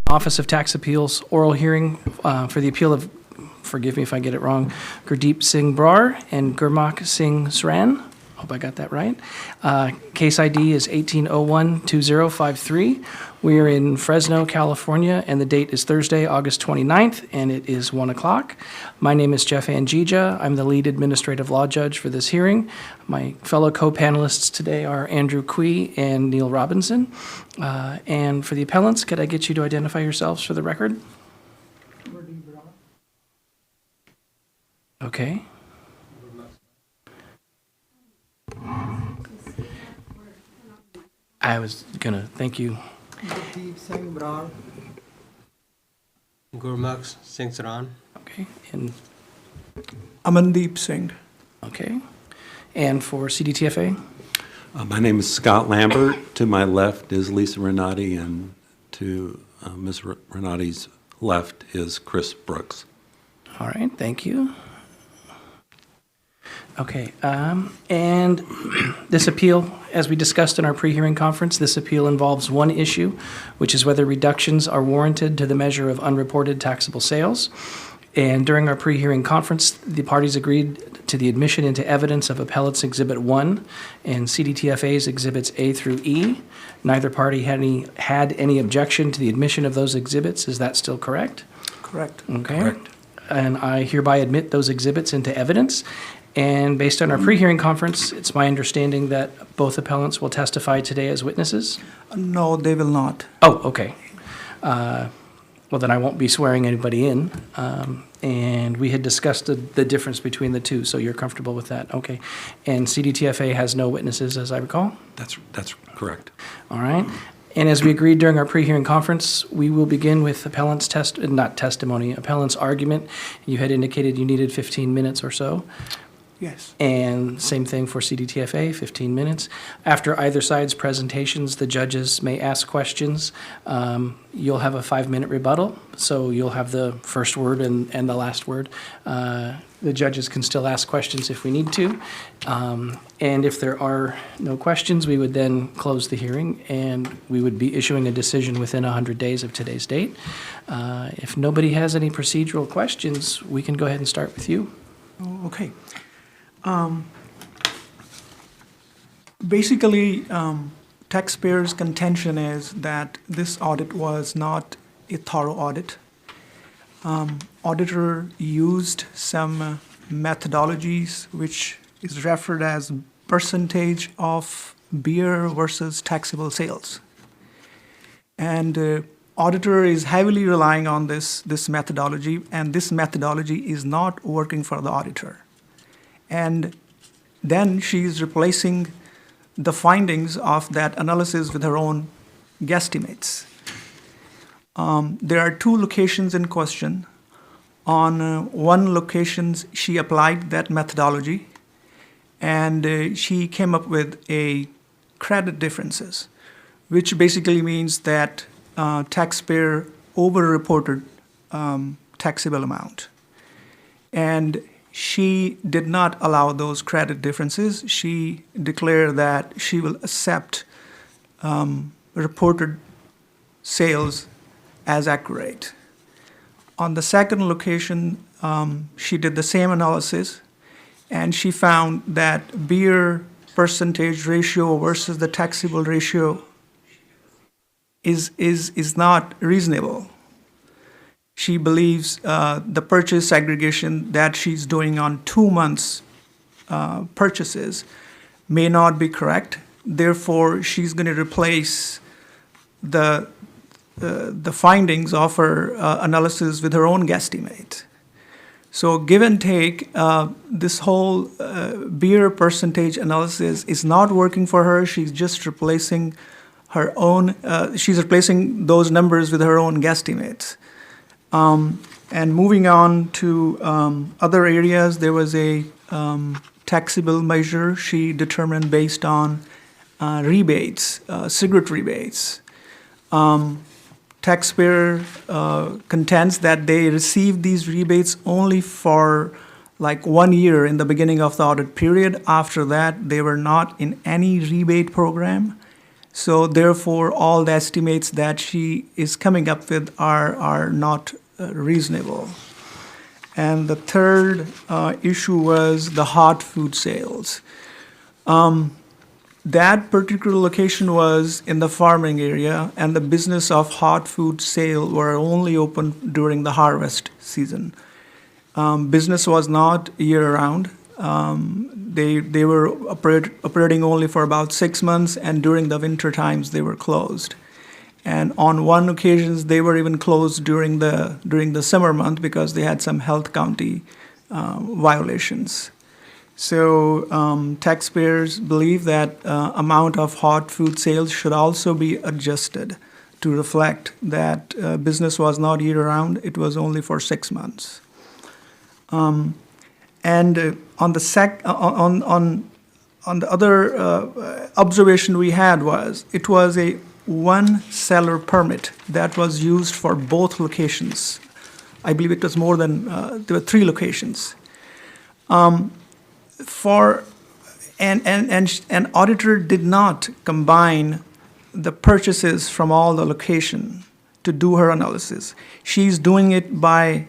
Office of Tax Appeals oral hearing for the appeal of, forgive me if I get it wrong, Gurdeep Singh Brar and Gurmakh Singh Sran. Hope I got that right. Case ID is 18012053. We are in Fresno, California, and the date is Thursday, August 29th, and it is 1 o'clock. My name is Jeff Angija. I'm the lead administrative law judge for this hearing. My fellow co-panelists today are Andrew Quee and Neil Robinson. And for the appellants, could I get you to identify yourselves for the record? Okay. I was gonna, thank you. Gurdeep Singh Brar. Gurmakh Singh Sran. Okay, and Amandeep Singh. okay. And for CDTFA? My name is Scott Lambert. To my left is Lisa Renati, and to Ms. Renati's left is Chris Brooks. All right, thank you. Okay, and this appeal, as we discussed in our pre-hearing conference, this appeal involves one issue, which is whether reductions are warranted to the measure of unreported taxable sales. And during our pre-hearing conference, the parties agreed to the admission into evidence of Appellate's Exhibit 1 and CDTFA's Exhibits A through E. Neither party had any objection to the admission of those exhibits. Is that still correct? Correct. Okay. Correct. And I hereby admit those exhibits into evidence. And based on our pre-hearing conference, it's my understanding that both appellants will testify today as witnesses? No, they will not. Oh, okay. Well, then I won't be swearing anybody in. And we had discussed the difference between the two, so you're comfortable with that? Okay. And CDTFA has no witnesses, as I recall? That's correct. All right. And as we agreed during our pre-hearing conference, we will begin with appellant's appellant's argument. You had indicated you needed 15 minutes or so. Yes. And same thing for CDTFA, 15 minutes. After either side's presentations, the judges may ask questions. You'll have a 5-minute rebuttal, so you'll have the first word and the last word. The judges can still ask questions if we need to. And if there are no questions, we would then close the hearing, and we would be issuing a decision within 100 days of today's date. If nobody has any procedural questions, we can go ahead and start with you. Okay. Basically, taxpayers' contention is that this audit was not a thorough audit. Auditor used some methodologies which is referred as percentage of beer versus taxable sales. And auditor is heavily relying on this methodology, and this methodology is not working for the auditor. And then she's replacing the findings of that analysis with her own guesstimates. There are 2 locations in question. On one location, she applied that methodology, and she came up with a credit differences, which basically means that taxpayer over-reported taxable amount. And she did not allow those credit differences. She declared that she will accept reported sales as accurate. On the second location, she did the same analysis, and she found that beer percentage ratio versus the taxable ratio is not reasonable. She believes the purchase segregation that she's doing on 2 months' purchases may not be correct. Therefore, she's going to replace the findings of her analysis with her own guesstimate. So give and take, this whole beer percentage analysis is not working for her. She's just replacing her own, she's replacing those numbers with her own guesstimates. And moving on to other areas, there was a taxable measure she determined based on rebates, cigarette rebates. Taxpayer contends that they received these rebates only for like 1 year in the beginning of the audit period. After that, they were not in any rebate program. So therefore, all the estimates that she is coming up with are not reasonable. And the third issue was the hot food sales. That particular location was in the farming area, and the business of hot food sale were only open during the harvest season. Business was not year-round. They were operating only for about 6 months, and during the winter times they were closed. And on one occasion they were even closed during the summer month because they had some health county violations. So taxpayers believe that amount of hot food sales should also be adjusted to reflect that business was not year-round; it was only for 6 months. And on the other observation we had was it was a one seller permit that was used for both locations. I believe it was more than there were 3 locations. An auditor did not combine the purchases from all the location to do her analysis. She's doing it by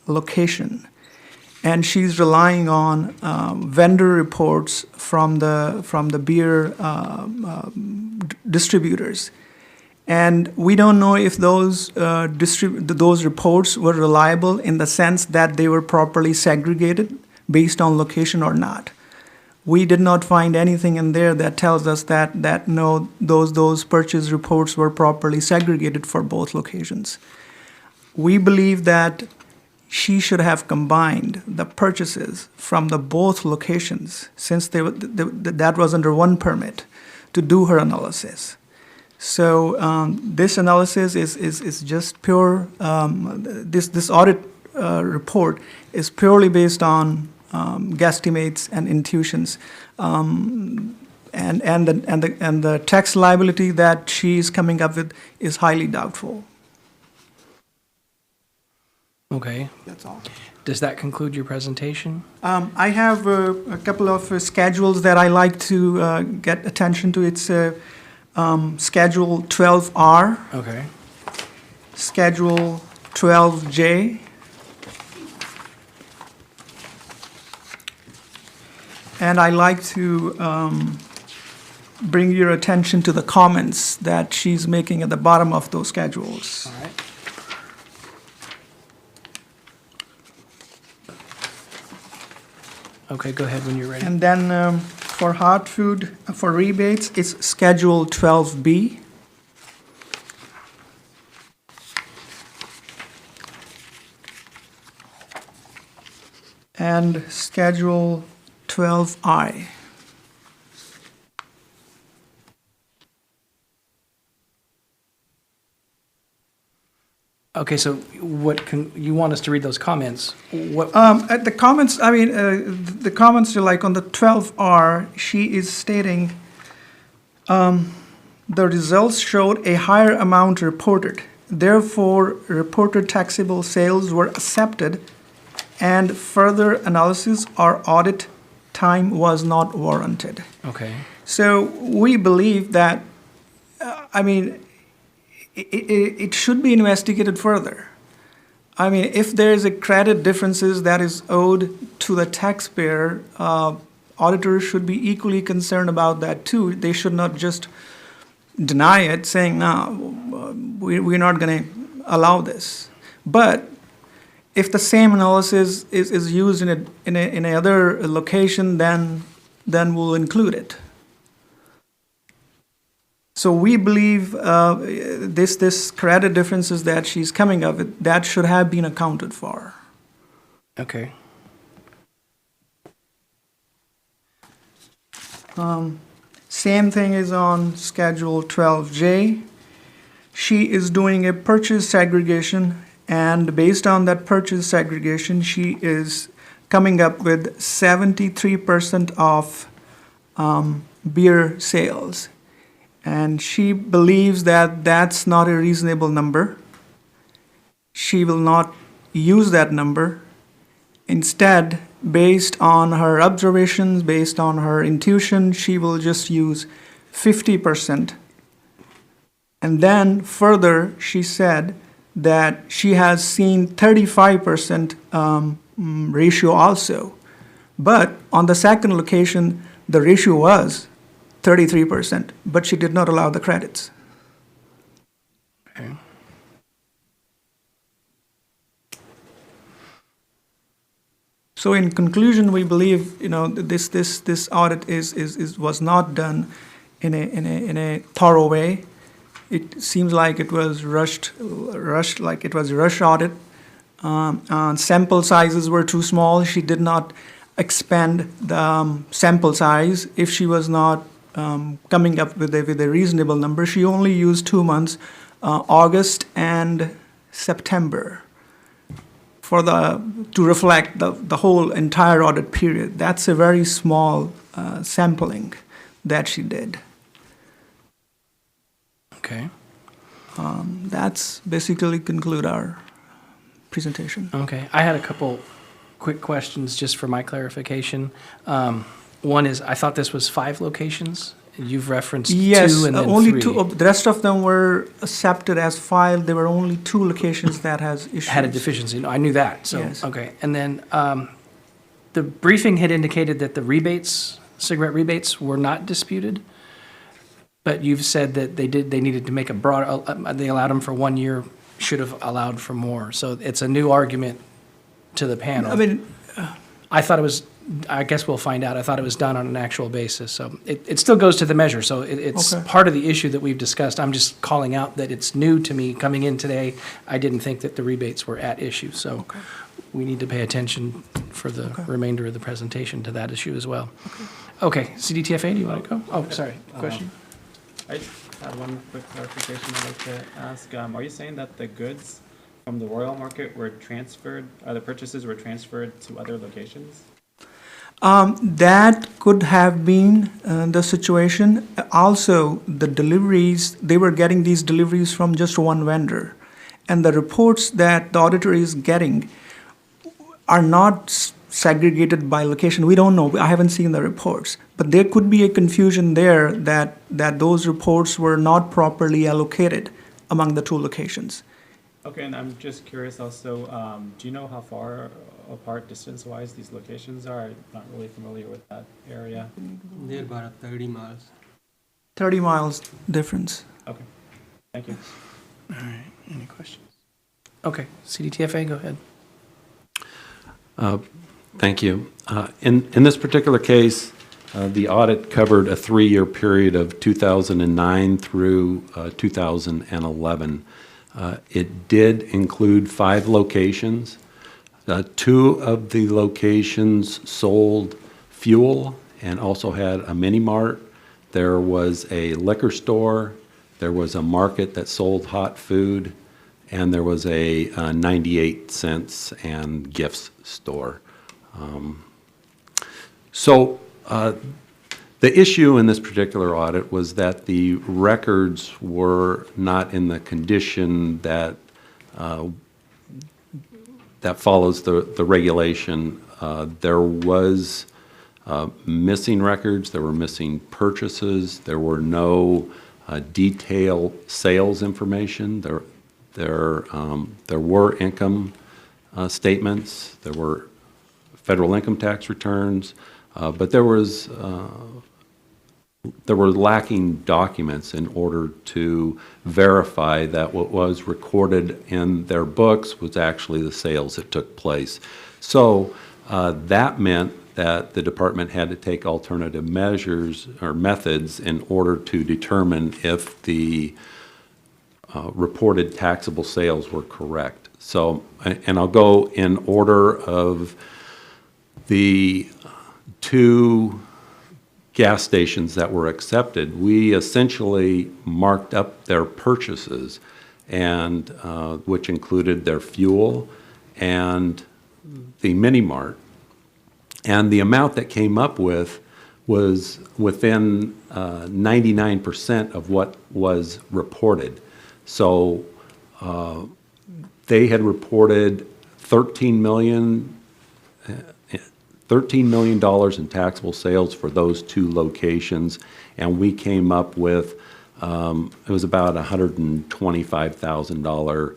location, and she's relying on vendor reports from the beer distributors. And we don't know if those reports were reliable in the sense that they were properly segregated based on location or not. We did not find anything in there that tells us that no, those purchase reports were properly segregated for both locations. We believe that she should have combined the purchases from the both locations, since that was under one permit, to do her analysis. So this analysis is just pure. This audit report is purely based on guesstimates and intuitions, and the tax liability that she's coming up with is highly doubtful. Okay. That's all. Does that conclude your presentation? I have a couple of schedules that I like to get attention to. It's Schedule 12R, Okay. Schedule 12J, and I like to bring your attention to the comments that she's making at the bottom of those schedules. All right. Okay, go ahead when you're ready. And then for hot food, for rebates, it's Schedule 12B. And Schedule 12I. Okay, so what you want us to read those comments? What? At the comments, I mean, the comments are like on the 12R, she is stating, the results showed a higher amount reported. Therefore, reported taxable sales were accepted, and further analysis or audit time was not warranted. Okay. So we believe that, it should be investigated further. I mean, if there's a credit differences that is owed to the taxpayer, auditors should be equally concerned about that too. They should not just deny it, saying, no, we're not going to allow this. But if the same analysis is used in another location, then we'll include it. So we believe this credit differences that she's coming up with, that should have been accounted for. Okay. Same thing is on Schedule 12J. She is doing a purchase segregation, and based on that purchase segregation, she is coming up with 73% of beer sales. And she believes that that's not a reasonable number. She will not use that number. Instead, based on her observations, based on her intuition, she will just use 50% And then further, she said that she has seen 35% ratio also. But on the second location, the ratio was 33%, but she did not allow the credits. Okay. So in conclusion, we believe, this audit was not done in a thorough way. It seems like it was rushed, like it was a rush audit. Sample sizes were too small. She did not expand the sample size. If she was not coming up with a reasonable number, she only used 2 months, August and September, to reflect the whole entire audit period. That's a very small sampling that she did. Okay. That's basically conclude our presentation. Okay. I had a couple quick questions just for my clarification. One is, I thought this was 5 locations. You've referenced Yes, 2 and then only 3. 2. The rest of them were accepted as filed. There were only 2 locations that has issues. Had a deficiency. No, I knew that. So, Yes. okay. And then the briefing had indicated that the rebates, cigarette rebates, were not disputed. But you've said that they needed to make a broad, they allowed them for 1 year, should have allowed for more. So it's a new argument to the panel. I mean, I thought it was, I guess we'll find out. I thought it was done on an actual basis. So it still goes to the measure. So it's Okay. part of the issue that we've discussed. I'm just calling out that it's new to me coming in today. I didn't think that the rebates were at issue. So we need to pay attention for the remainder of the presentation to that issue as well. Okay, CDTFA, do you want to go? Oh, sorry, question? I just had one quick clarification I'd like to ask. Are you saying that the goods from the Royal Market were transferred, the purchases were transferred to other locations? that could have been the situation. Also, the deliveries, they were getting these deliveries from just one vendor. And the reports that the auditor is getting are not segregated by location. We don't know. I haven't seen the reports. But there could be a confusion there that those reports were not properly allocated among the two locations. Okay, and I'm just curious also, do you know how far apart distance-wise these locations are? I'm not really familiar with that area. They're about 30 miles. 30 miles difference. Okay, thank you. All right, any questions? Okay, CDTFA, go ahead. Thank you. In this particular case, the audit covered a 3-year period of 2009 through 2011. It did include 5 locations. 2 of the locations sold fuel and also had a mini mart. There was a liquor store. There was a market that sold hot food. And there was a 98 cents and gifts store. The issue in this particular audit was that the records were not in the condition that that follows the regulation. There was missing records. There were missing purchases. There were no detailed sales information. There were income statements. There were federal income tax returns, but there were lacking documents in order to verify that what was recorded in their books was actually the sales that took place. So that meant that the department had to take alternative measures or methods in order to determine if the reported taxable sales were correct. So, and I'll go in order of the 2 gas stations that were accepted. We essentially marked up their purchases, and which included their fuel and the mini mart. And the amount that came up with was within 99% of what was reported. So they had reported $13 million in taxable sales for those 2 locations, and we came up with it was about $125,000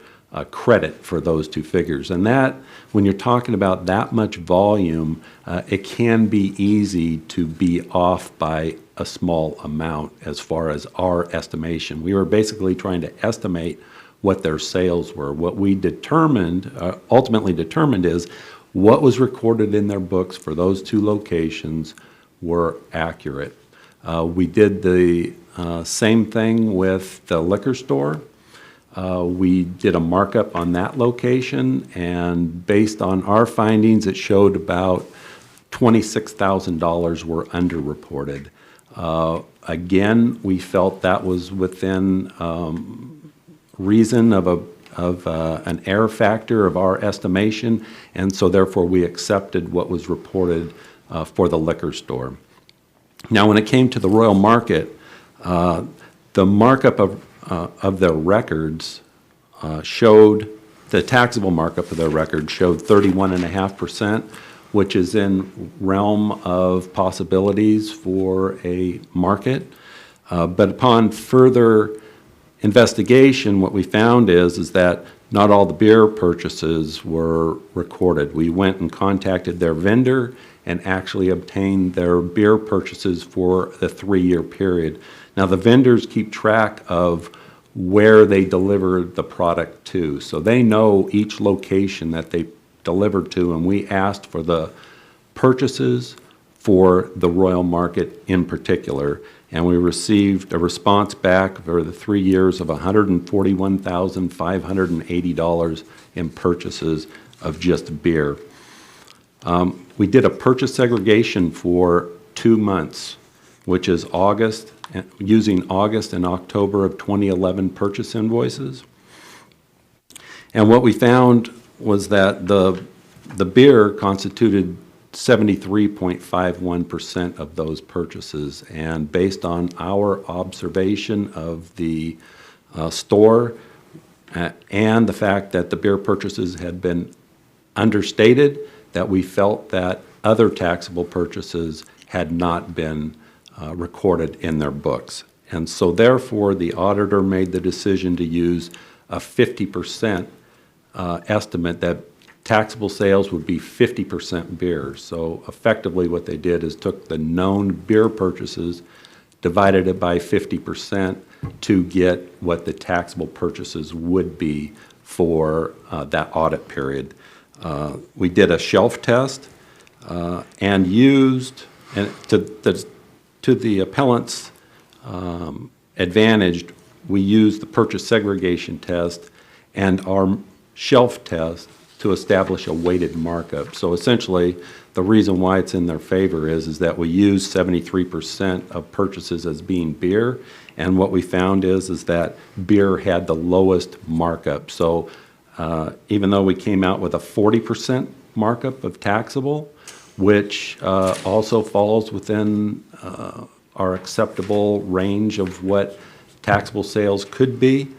credit for those two figures. And that, when you're talking about that much volume, it can be easy to be off by a small amount as far as our estimation. We were basically trying to estimate what their sales were. What we determined, ultimately determined, is what was recorded in their books for those two locations were accurate. We did the same thing with the liquor store. We did a markup on that location, and based on our findings, it showed about $26,000 were underreported. Again, we felt that was within reason of an error factor of our estimation, and so therefore we accepted what was reported for the liquor store. Now, when it came to the Royal Market, the markup of their records showed, the taxable markup of their records showed 31.5%, which is in realm of possibilities for a market. But upon further investigation, what we found is that not all the beer purchases were recorded. We went and contacted their vendor and actually obtained their beer purchases for the 3-year period. Now, the vendors keep track of where they delivered the product to, so they know each location that they delivered to, and we asked for the purchases for the Royal Market in particular, and we received a response back for the 3 years of $141,580 in purchases of just beer. We did a purchase segregation for 2 months, which is August, using August and October of 2011 purchase invoices. And what we found was that the beer constituted 73.51% of those purchases, and based on our observation of the store and the fact that the beer purchases had been understated, that we felt that other taxable purchases had not been recorded in their books. And so therefore, the auditor made the decision to use a 50% estimate that taxable sales would be 50% beer. So effectively what they did is took the known beer purchases, divided it by 50% to get what the taxable purchases would be for that audit period. We did a shelf test and used, and to the appellant's advantage, we used the purchase segregation test and our shelf test to establish a weighted markup. So essentially, the reason why it's in their favor is that we use 73% of purchases as being beer, and what we found is that beer had the lowest markup. So even though we came out with a 40% markup of taxable, which also falls within our acceptable range of what taxable sales could be.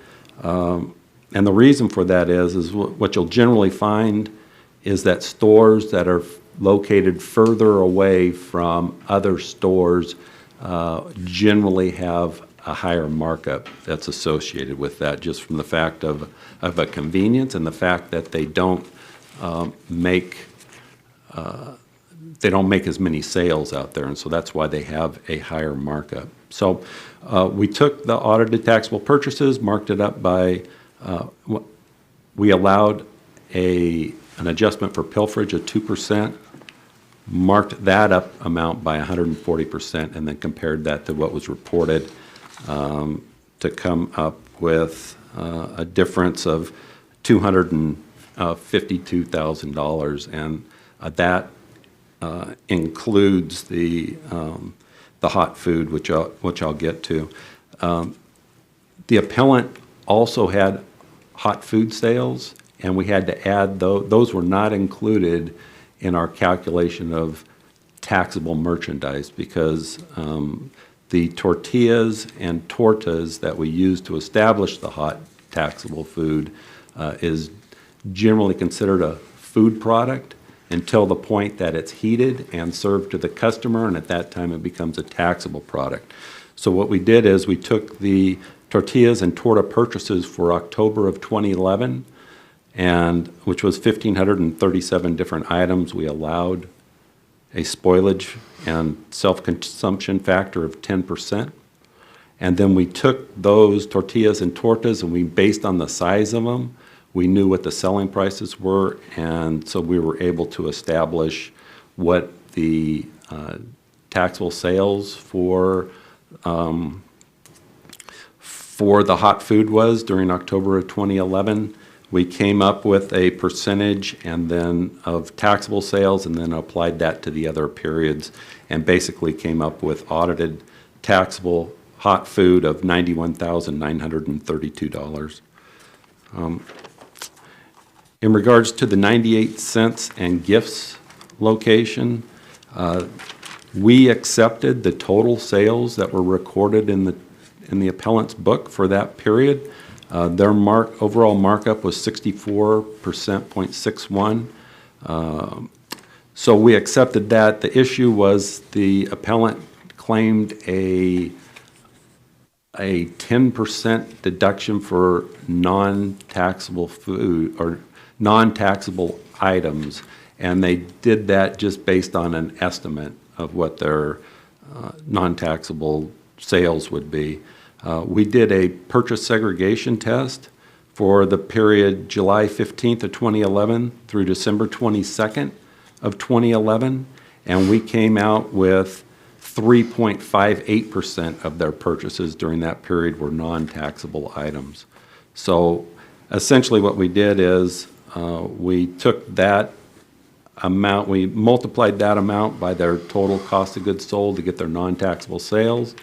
And the reason for that is what you'll generally find is that stores that are located further away from other stores generally have a higher markup that's associated with that, just from the fact of a convenience and the fact that they don't make as many sales out there, and so that's why they have a higher markup. So we took the audited taxable purchases, marked it up by, we allowed an adjustment for pilferage of 2%, marked that up amount by 140%, and then compared that to what was reported to come up with a difference of $252,000, and that includes the hot food, which I'll get to. The appellant also had hot food sales, and we had to add those were not included in our calculation of taxable merchandise, because the tortillas and tortas that we use to establish the hot taxable food is generally considered a food product until the point that it's heated and served to the customer, and at that time it becomes a taxable product. So what we did is we took the tortillas and torta purchases for October of 2011, and which was 1,537 different items. We allowed a spoilage and self-consumption factor of 10%. And then we took those tortillas and tortas and we, based on the size of them, we knew what the selling prices were, and so we were able to establish what the taxable sales for the hot food was during October of 2011. We came up with a percentage and then of taxable sales and then applied that to the other periods and basically came up with audited taxable hot food of $91,932. In regards to the 98 cents and gifts location, we accepted the total sales that were recorded in the appellant's book for that period. Their overall markup was 64.61%. So we accepted that. The issue was the appellant claimed a 10% deduction for non-taxable food or non-taxable items, and they did that just based on an estimate of what their non-taxable sales would be. We did a purchase segregation test for the period July 15th of 2011 through December 22nd of 2011, and we came out with 3.58% of their purchases during that period were non-taxable items. So essentially what we did is we took that amount, we multiplied that amount by their total cost of goods sold to get their non-taxable sales,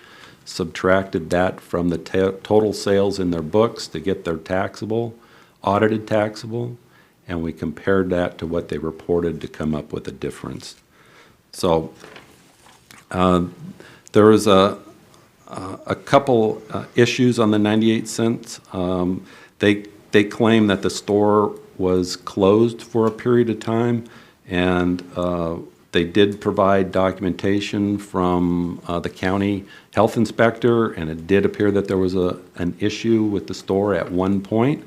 subtracted that from the total sales in their books to get their taxable, audited taxable, and we compared that to what they reported to come up with a difference. So there was a couple issues on the 98 cents. They claim that the store was closed for a period of time, and they did provide documentation from the county health inspector, and it did appear that there was an issue with the store at one point.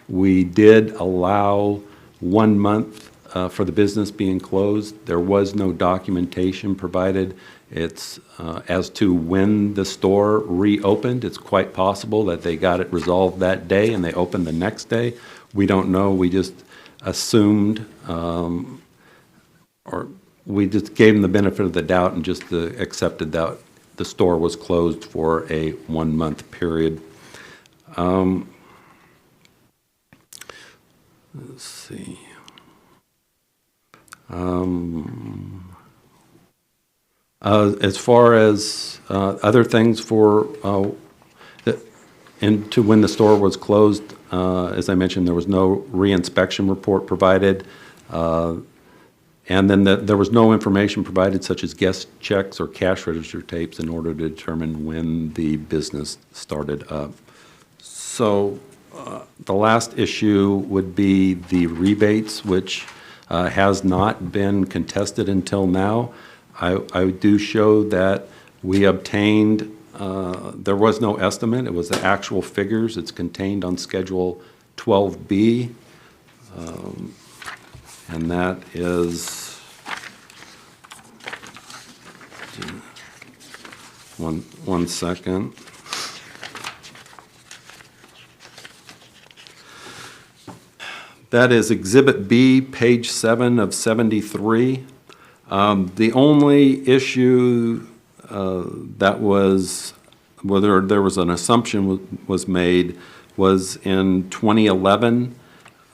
We did allow 1 month for the business being closed. There was no documentation provided. It's as to when the store reopened. It's quite possible that they got it resolved that day and they opened the next day. We don't know. We just assumed, or we just gave them the benefit of the doubt and just accepted that the store was closed for a 1 month period. Let's see. As far as other things for into when the store was closed, as I mentioned, there was no reinspection report provided, and then there was no information provided such as guest checks or cash register tapes in order to determine when the business started up. So the last issue would be the rebates, which has not been contested until now. I do show that we obtained, there was no estimate, it was the actual figures. It's contained on Schedule 12B, and that is, one second. That is Exhibit B, page 7 of 73. The only issue that was, whether there was an assumption was made, was in 2011.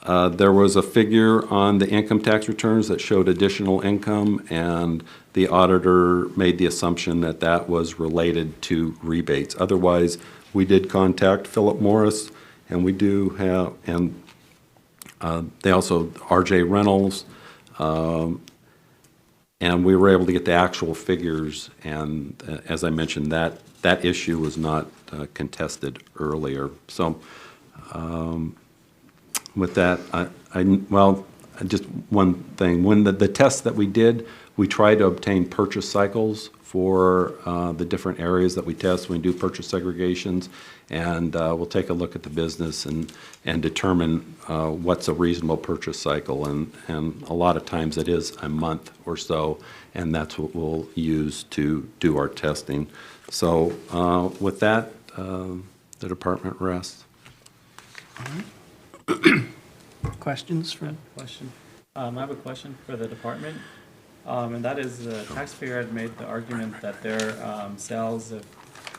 There was a figure on the income tax returns that showed additional income, and the auditor made the assumption that that was related to rebates. Otherwise, we did contact Philip Morris, and we do have, and they also, RJ Reynolds, and we were able to get the actual figures, and as I mentioned, that issue was not contested earlier. So with that, well, just one thing. When the test that we did We try to obtain purchase cycles for the different areas that we test. We do purchase segregations, and we'll take a look at the business and determine what's a reasonable purchase cycle. And a lot of times it is a month or so, and that's what we'll use to do our testing. So with that, the department rests. Questions from? Question. I have a question for the department, and that is the taxpayer had made the argument that their sales of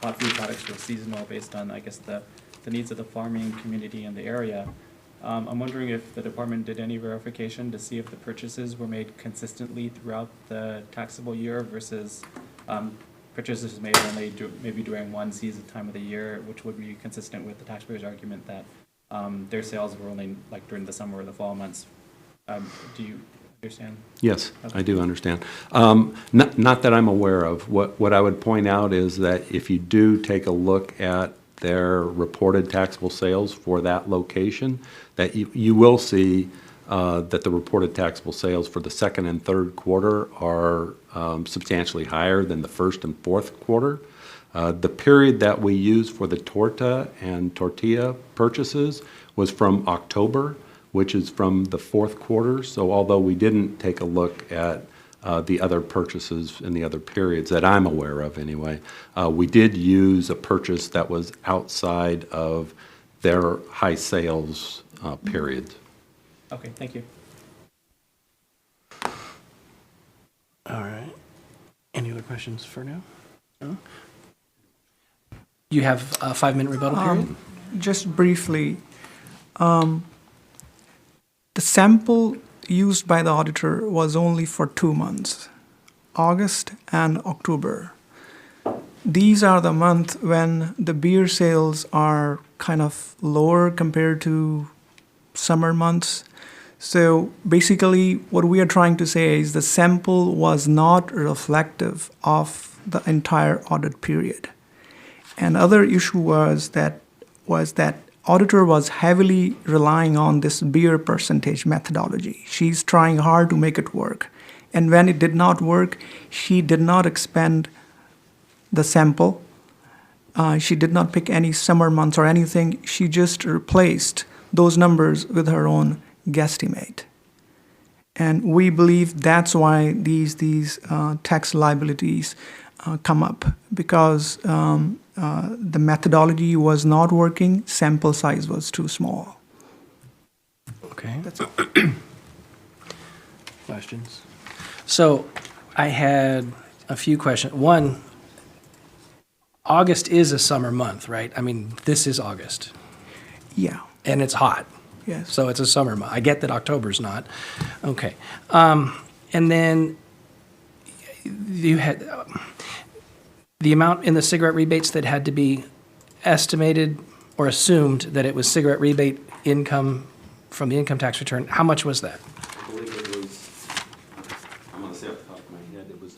hot food products were seasonal based on, I guess, the needs of the farming community in the area. I'm wondering if the department did any verification to see if the purchases were made consistently throughout the taxable year versus purchases made only maybe during one season time of the year, which would be consistent with the taxpayer's argument that their sales were only like during the summer or the fall months. Do you understand? Yes, Okay. I do understand. Not that I'm aware of. What I would point out is that if you do take a look at their reported taxable sales for that location, that you will see that the reported taxable sales for the second and third quarter are substantially higher than the first and fourth quarter. The period that we used for the torta and tortilla purchases was from October, which is from the fourth quarter. So although we didn't take a look at the other purchases in the other periods that I'm aware of anyway, we did use a purchase that was outside of their high sales periods. Okay, thank you. All right. Any other questions for now? No? You have a 5-minute rebuttal period? Just briefly, the sample used by the auditor was only for 2 months, August and October. These are the months when the beer sales are kind of lower compared to summer months. So basically, what we are trying to say is the sample was not reflective of the entire audit period. And other issue was that auditor was heavily relying on this beer percentage methodology. She's trying hard to make it work. And when it did not work, she did not expend the sample. She did not pick any summer months or anything. She just replaced those numbers with her own guesstimate. And we believe that's why these tax liabilities come up, because the methodology was not working, sample size was too small. Okay. That's it. Questions? So I had a few questions. One, August is a summer month, right? I mean, this is August, Yeah, and it's hot. yes. So it's a summer month. I get that October's not. Okay. And then you had the amount in the cigarette rebates that had to be estimated or assumed that it was cigarette rebate income from the income tax return. How much was that? I believe it was, I'm going to say off the top of my head, it was.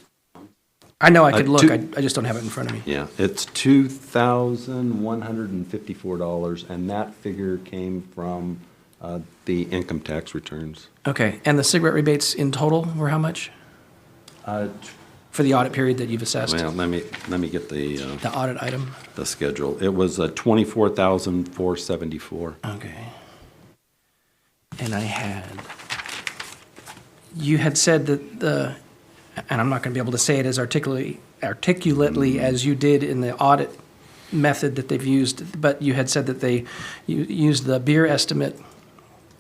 I know I could look. two- I just don't have it in front of me. Yeah, it's $2,154, and that figure came from the income tax returns. Okay. And the cigarette rebates in total were how much for the audit period that you've assessed? Well, let me get The audit item? the schedule. It was $24,474. Okay. And you had said that and I'm not going to be able to say it as articulately as you did in the audit method that they've used, but you had said that they used the beer estimate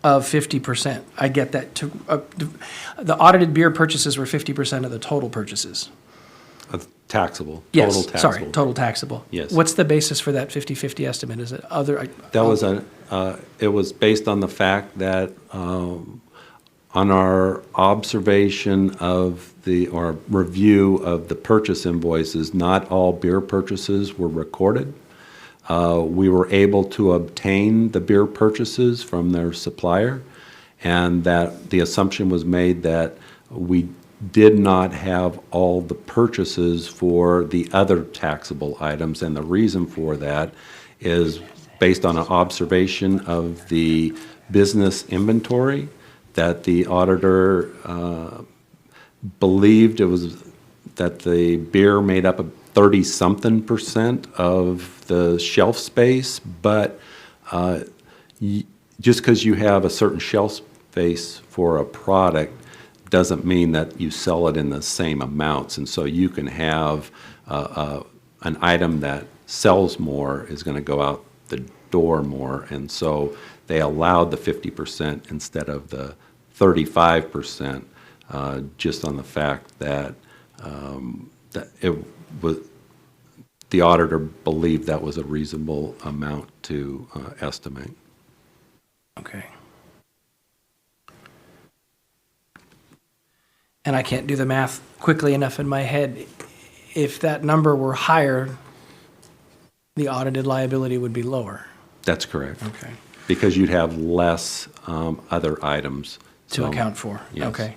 of 50%. I get that. The audited beer purchases were 50% of the total purchases. Taxable. Yes, Total taxable. sorry, total taxable. Yes. What's the basis for that 50/50 estimate? Is it other? That was it was based on the fact that on our observation of or review of the purchase invoices, not all beer purchases were recorded. We were able to obtain the beer purchases from their supplier, and that the assumption was made that we did not have all the purchases for the other taxable items, and the reason for that is based on an observation of the business inventory that the auditor believed it was that the beer made up 30-something% of the shelf space, but just because you have a certain shelf space for a product doesn't mean that you sell it in the same amounts. And so you can have an item that sells more is going to go out the door more. And so they allowed the 50% instead of the 35%, just on the fact that, that it was, the auditor believed that was a reasonable amount to estimate. Okay. And I can't do the math quickly enough in my head. If that number were higher, the audited liability would be lower. That's correct. Okay. Because you'd have less other items. To So, account for. yes. Okay.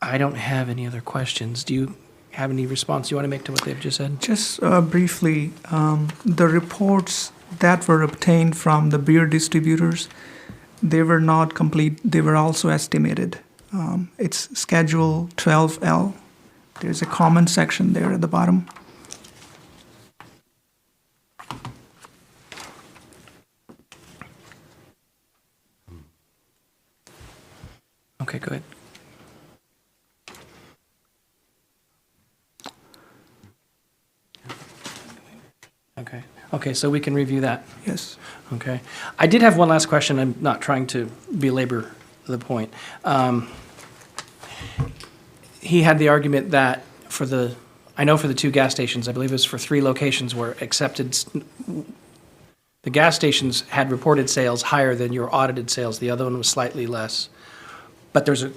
I don't have any other questions. Do you have any response you want to make to what they've just said? Just briefly, the reports that were obtained from the beer distributors, they were not complete, they were also estimated. It's Schedule 12L. There's a comment section there at the bottom. Okay, go ahead. Okay. Okay, so we can review that. Yes. Okay. I did have one last question. I'm not trying to belabor the point. He had the argument that for the, I know for the 2 gas stations, I believe it was for 3 locations where accepted, the gas stations had reported sales higher than your audited sales. The other one was slightly less. But there's a,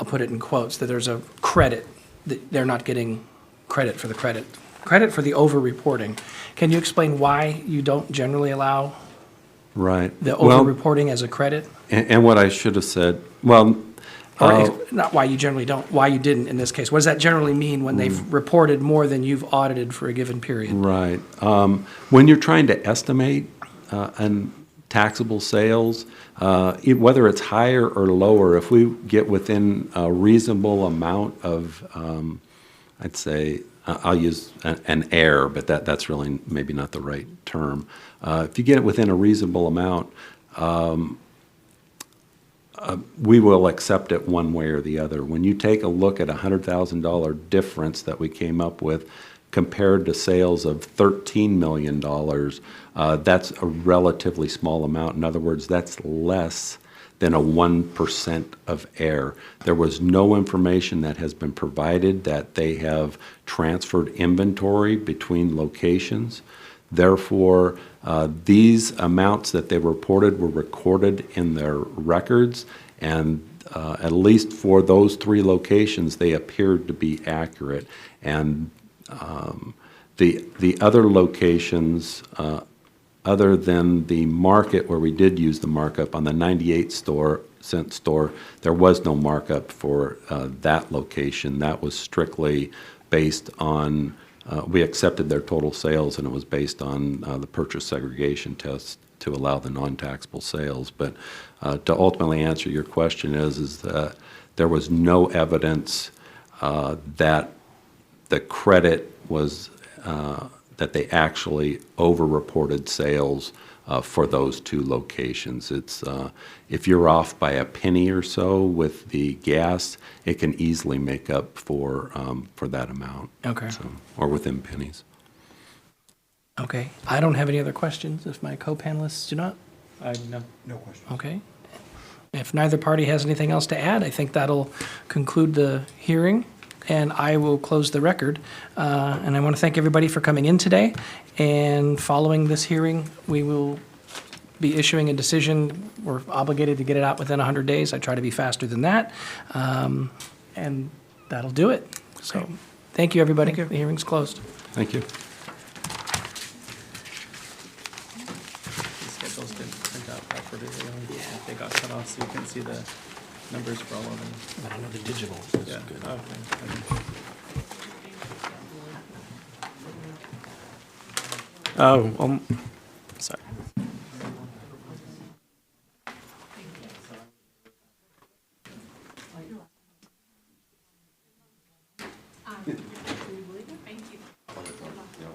I'll put it in quotes, that there's a credit, that they're not getting credit for the credit. Credit for the over-reporting. Can you explain why you don't generally allow Right. the Well, over-reporting as a credit? and what I should have said, well, Or not why you generally don't, why you didn't in this case? What does that generally mean when they've reported more than you've audited for a given period? right. When you're trying to estimate taxable sales, whether it's higher or lower, if we get within a reasonable amount of, I'd say, I'll use an error, but that's really maybe not the right term. If you get it within a reasonable amount, we will accept it one way or the other. When you take a look at a $100,000 difference that we came up with compared to sales of $13 million, that's a relatively small amount. In other words, that's less than a 1% of error. There was no information that has been provided that they have transferred inventory between locations. Therefore, these amounts that they reported were recorded in their records, and at least for those 3 locations, they appeared to be accurate. And the other locations, other than the market where we did use the markup on the 98-cent store, there was no markup for that location. That was strictly based on, we accepted their total sales, and it was based on the purchase segregation test to allow the non-taxable sales. But to ultimately answer your question is that there was no evidence that the credit was that they actually over-reported sales for those 2 locations. It's if you're off by a penny or so with the gas, it can easily make up for that amount. Okay. So, or within pennies. Okay. I don't have any other questions if my co-panelists do not. No. No question. Okay. If neither party has anything else to add, I think that'll conclude the hearing, and I will close the record. And I want to thank everybody for coming in today. And following this hearing, we will be issuing a decision. We're obligated to get it out within 100 days. I try to be faster than that. And that'll do it. So, thank you, everybody. Thank you. The hearing's closed. Thank you. The schedules didn't print out properly. They got cut off, so you can see the numbers for all of them. But I know the digital is Yeah. good. Okay. Oh, sorry.